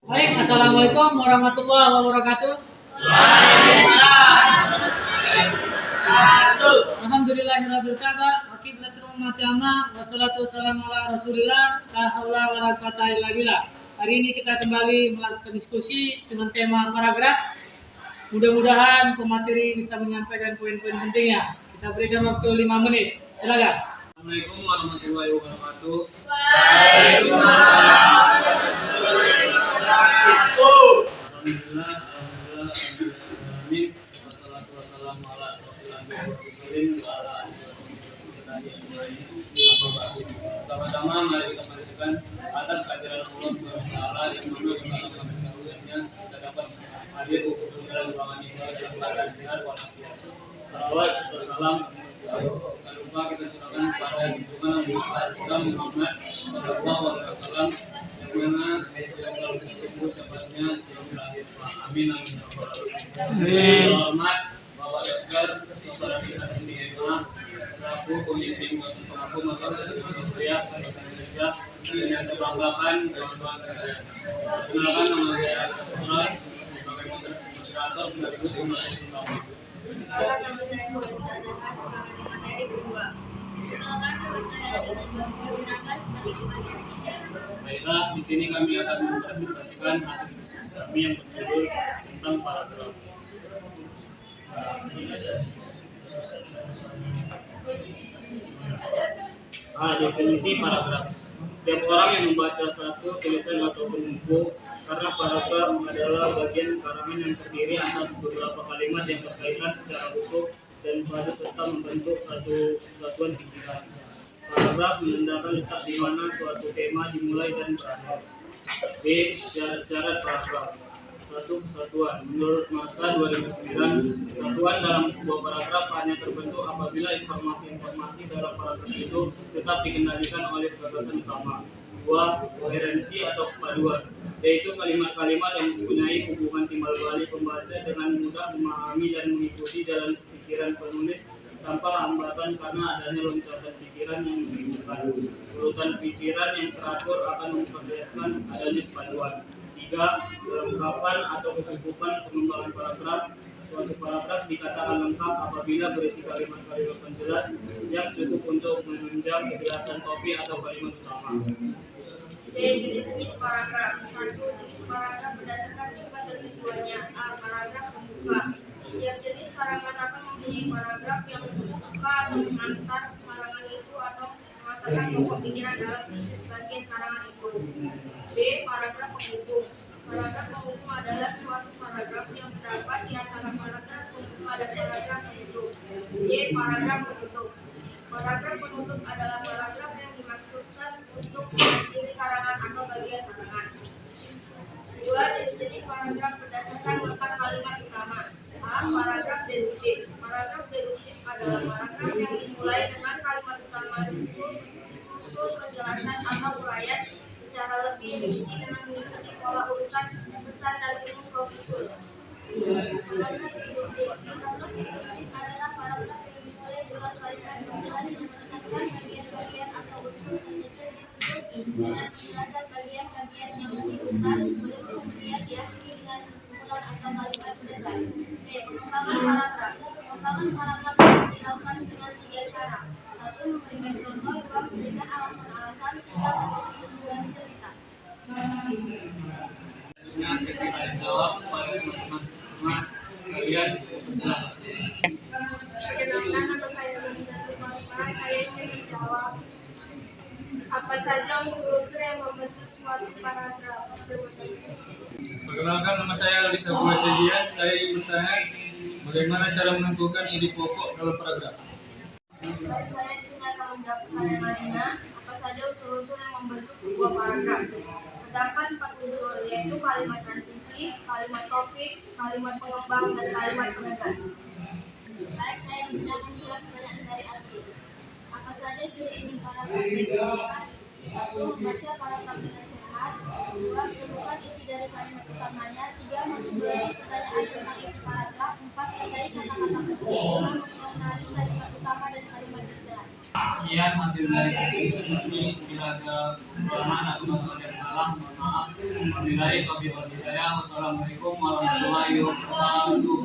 Baik, assalamualaikum warahmatullahi wabarakatuh. Alhamdulillahirabbil alamin, wakilatul ummati amma, wassalatu wassalamu ala rasulillah, la haula wala quwata illa billah. Hari ini kita kembali melakukan diskusi dengan tema paragraf. Mudah-mudahan pemateri bisa menyampaikan poin-poin pentingnya. Kita berikan waktu 5 menit. Silakan. Assalamualaikum warahmatullahi wabarakatuh. Alhamdulillah, wassalatu wassalamu ala rasulillah wa ala Pertama-tama mari kita panjatkan atas kehadiran Allah Subhanahu wa taala yang mana dengan karunia kita dapat hadir untuk dalam ruangan ini dalam keadaan sehat walafiat. Salawat serta salam jangan lupa kita curahkan kepada junjungan besar kita Muhammad sallallahu alaihi wasallam yang mana selalu berkumpul siapanya yang berakhir. Amin amin. Hormat Bapak Rektor Sosial kita sendiri selaku pemimpin pengaku masyarakat Surabaya bahasa Indonesia yang saya banggakan kawan-kawan sekalian. Perkenalkan nama saya Asrul sebagai moderator sekaligus umat Islam. Baiklah, di sini kami akan mempresentasikan hasil diskusi kami yang berjudul tentang paragraf. Definisi paragraf. Setiap orang yang membaca satu tulisan ataupun buku, karena paragraf adalah bagian karangan yang terdiri atas beberapa kalimat yang berkaitan secara utuh dan pada serta membentuk satu kesatuan pikiran. Paragraf menandakan letak di mana suatu tema dimulai dan berakhir. B. Syarat paragraf. 1. Kesatuan. Menurut Masa 2009, kesatuan dalam sebuah paragraf hanya terbentuk apabila informasi-informasi dalam paragraf itu tetap dikendalikan oleh gagasan utama. 2. Koherensi atau kepaduan, yaitu kalimat-kalimat yang mempunyai hubungan timbal balik pembaca dengan mudah memahami dan mengikuti jalan pikiran penulis tanpa hambatan karena adanya loncatan pikiran yang membingungkan. Urutan pikiran yang teratur akan memperlihatkan adanya kepaduan. 3. Kelengkapan atau kecukupan pengembangan paragraf. Suatu paragraf dikatakan lengkap apabila berisi kalimat-kalimat penjelas yang cukup untuk menunjang kejelasan topik atau kalimat utama. C. Jenis paragraf. 1. Jenis paragraf berdasarkan sifat dan tujuannya. A. Paragraf pembuka. Setiap jenis karangan akan mempunyai paragraf yang membuka atau mengantar karangan itu atau mengatakan pokok pikiran dalam bagian karangan itu. B. Paragraf penghubung. Paragraf penghubung adalah suatu paragraf yang terdapat di antara paragraf pembuka dan paragraf penutup. C. Paragraf penutup. Paragraf penutup adalah paragraf yang dimaksudkan untuk mengakhiri karangan atau bagian karangan. 2. Jenis paragraf berdasarkan letak kalimat utama. A. Paragraf deduktif. Paragraf deduktif adalah paragraf yang dimulai dengan kalimat utama disusul penjelasan atau uraian secara lebih rinci dengan mengikuti pola urutan besar dan penuh ke khusus. Paragraf deduktif adalah paragraf yang dimulai dengan kalimat penjelas yang menekankan bagian-bagian atau unsur terkecil disusul dengan penjelasan bagian-bagian yang lebih besar sebelum kemudian diakhiri dengan kesimpulan atau kalimat penegas. D. Pengembangan paragraf. Pengembangan paragraf dilakukan dengan 3 cara. 1. Memberikan contoh. 2. Memberikan alasan-alasan. 3. Menceritakan cerita. Selanjutnya sesi tanya jawab kepada teman-teman semua sekalian. Perkenalkan, nama saya Nabila Jum'alifah. Saya ingin menjawab apa saja unsur-unsur yang membentuk suatu paragraf. Terima kasih. Perkenalkan, nama saya Aldi Sabura Sedian. Saya ingin bertanya bagaimana cara menentukan ide pokok dalam paragraf. Baik, saya di sini akan menjawab pertanyaan Marina. Apa saja unsur-unsur yang membentuk sebuah paragraf? Terdapat 4 unsur, yaitu kalimat transisi, kalimat topik, kalimat pengembang, dan kalimat penegas. Baik, saya di sini akan menjawab pertanyaan dari Aldi. Apa saja ciri-ciri paragraf yang 1. Membaca paragraf dengan cermat. 2. Temukan isi dari kalimat utamanya. 3. Memberi pertanyaan tentang isi paragraf. 4. Tandai kata-kata penting. 5. Mengenali kalimat utama dan kalimat terjelas. Sekian hasil dari diskusi ini. Bila ada kekurangan atau masalah yang salah, mohon maaf. Wabillahi taufiq wal hidayah. Wassalamualaikum warahmatullahi wabarakatuh.